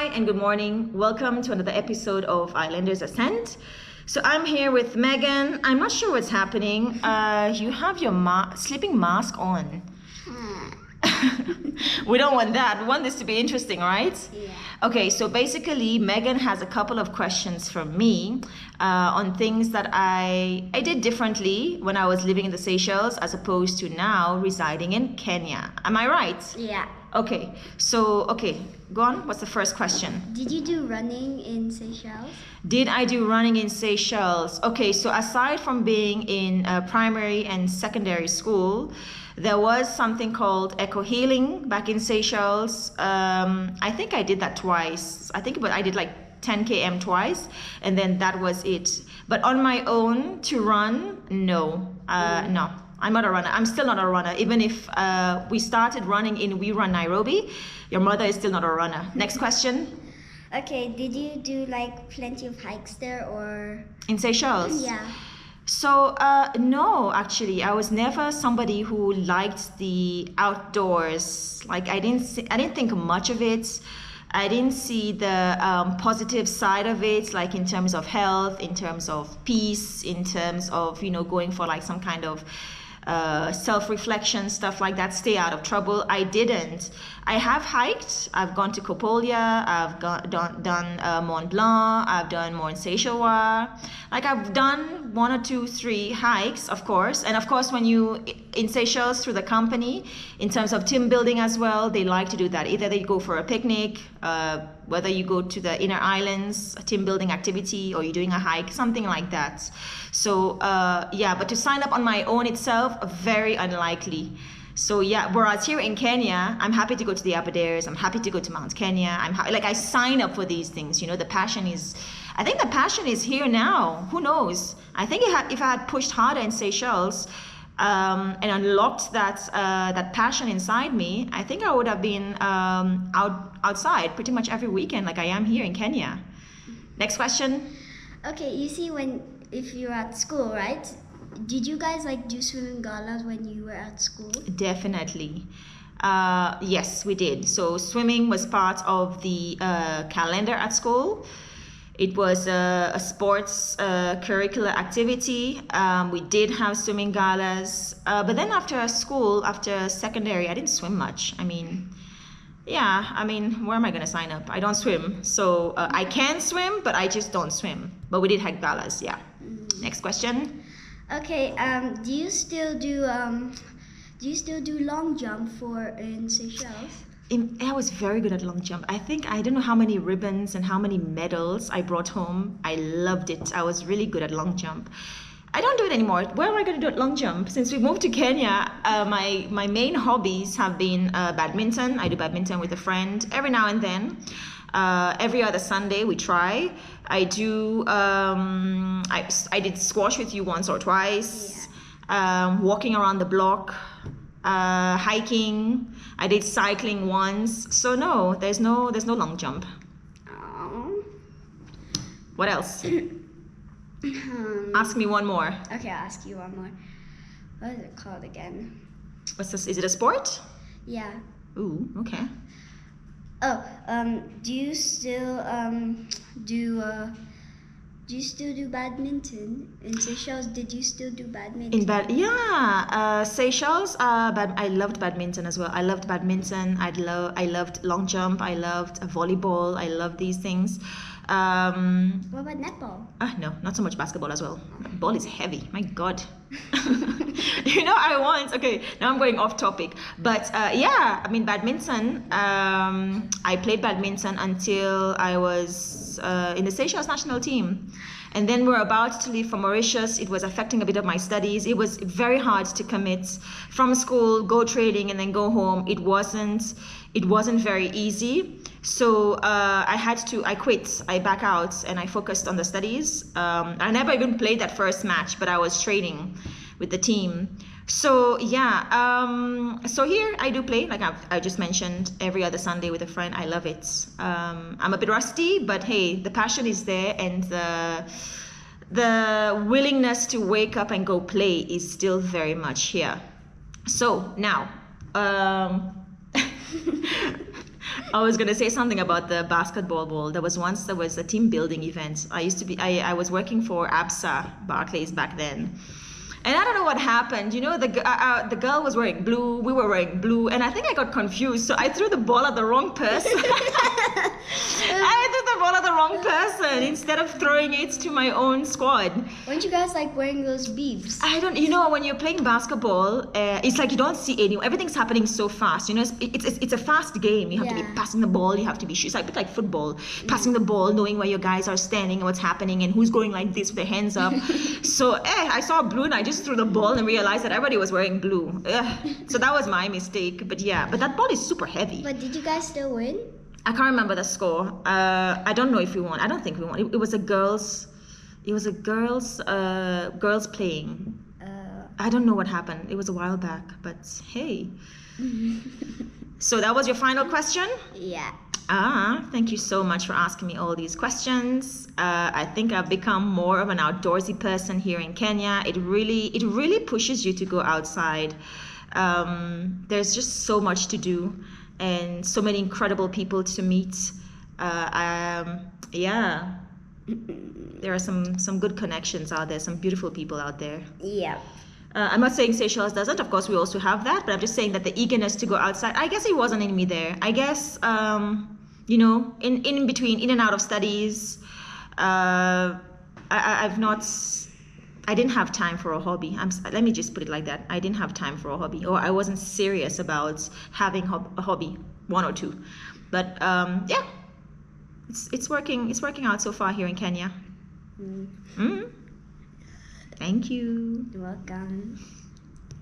Hi and good morning. Welcome to another episode of Islanders Ascent. So I'm here with Megan. I'm not sure what's happening. You have your sleeping mask on. We don't want that. We want this to be interesting, right? Yeah. Okay, so basically Megan has a couple of questions from me on things that I did differently when I was living in the Seychelles as opposed to now residing in Kenya. Am I right? Yeah. Okay, go on. What's the first question? Did you do running in Seychelles? Did I do running in Seychelles? Okay, so aside from being in primary and secondary school, there was something called eco healing back in Seychelles. I think I did that twice. I did like 10 km twice, and then that was it. But on my own to run, no. No. I'm not a runner. I'm still not a runner. Even if we started running in We Run Nairobi, your mother is still not a runner. Next question. Okay, did you do like plenty of hikes there or? In Seychelles? Yeah. So, no, actually, I was never somebody who liked the outdoors. Like, I didn't think much of it. I didn't see the positive side of it, like in terms of health, in terms of peace, in terms of, going for like some kind of self-reflection, stuff like that, stay out of trouble. I didn't. I have hiked. I've gone to Copolia. I've done Mont Blanc. I've done Mont Seychelles. Like I've done 1 or 2, 3 hikes, of course. And of course, when you in Seychelles through the company, in terms of team building as well, they like to do that. Either they go for a picnic, whether you go to the inner islands, a team building activity, or you're doing a hike, something like that. So yeah, but to sign up on my own itself, very unlikely. So yeah, whereas here in Kenya, I'm happy to go to the Aberdares. I'm happy to go to Mount Kenya. I sign up for these things. I think the passion is here now. Who knows? I think if I had pushed harder in Seychelles and unlocked that passion inside me, I think I would have been outside pretty much every weekend, like I am here in Kenya. Next question. Okay, you see, if you're at school, right? Did you guys do swimming galas when you were at school? Definitely. Yes, we did. So swimming was part of the calendar at school. It was a sports curricular activity. We did have swimming galas. But then after secondary, I didn't swim much. Where am I going to sign up? I don't swim. So I can swim, but I just don't swim. But we did have galas, yeah. Next question. Okay, do you still do long jump in Seychelles? I was very good at long jump. I don't know how many ribbons and how many medals I brought home. I loved it. I was really good at long jump. I don't do it anymore. Where am I going to do it long jump? Since we moved to Kenya, my main hobbies have been badminton. I do badminton with a friend every now and then. Every other Sunday we try. I do. I did squash with you once or twice. Yeah. Walking around the block, hiking. I did cycling once. So no, there's no long jump. Oh. What else? Ask me one more. Okay, I'll ask you one more. What is it called again? What's this? Is it a sport? Yeah. Ooh, okay. Oh, do you still do badminton in Seychelles? Did you still do badminton? Seychelles. I loved badminton as well. I loved badminton. I loved long jump. I loved volleyball. I love these things. What about netball? No, not so much basketball as well. Ball is heavy. My God. Now I'm going off topic. But badminton. I played badminton until I was in the Seychelles national team. And then we're about to leave for Mauritius. It was affecting a bit of my studies. It was very hard to commit from school, go trading, and then go home. It wasn't very easy. So I quit, I back out, and I focused on the studies. I never even played that first match, but I was training with the team. So yeah, so here I do play, like I just mentioned, every other Sunday with a friend. I love it. I'm a bit rusty, but hey, the passion is there, and the willingness to wake up and go play is still very much here. So now, I was gonna say something about the basketball ball. There was a team building event. I was working for ABSA Barclays back then. And I don't know what happened. You know, the girl was wearing blue, we were wearing blue, and I think I got confused. So I threw the ball at the wrong person. I threw the ball at the wrong person instead of throwing it to my own squad. Weren't you guys like wearing those beeps? You know, when you're playing basketball, it's like you don't see anyone. Everything's happening so fast. You know, it's a fast game. You have to be passing the ball. You have to be it's like a bit like football, passing the ball, knowing where your guys are standing and what's happening and who's going like this with their hands up. So I saw blue and I just threw the ball and realized that everybody was wearing blue. So that was my mistake. But that ball is super heavy. But did you guys still win? I can't remember the score. I don't know if we won. I don't think we won. It was a girls. It was a girls playing. I don't know what happened. It was a while back, but hey. So that was your final question? Yeah. Thank you so much for asking me all these questions. I think I've become more of an outdoorsy person here in Kenya. It really pushes you to go outside. There's just so much to do and so many incredible people to meet. There are some good connections out there, some beautiful people out there. Yeah. I'm not saying Seychelles doesn't. Of course, we also have that. But I'm just saying that the eagerness to go outside, I guess it wasn't in me there. I guess, you know, in between, in and out of studies, I didn't have time for a hobby. Let me just put it like that. I didn't have time for a hobby, or I wasn't serious about having a hobby, one or two. But it's working out so far here in Kenya. Thank you. You're welcome.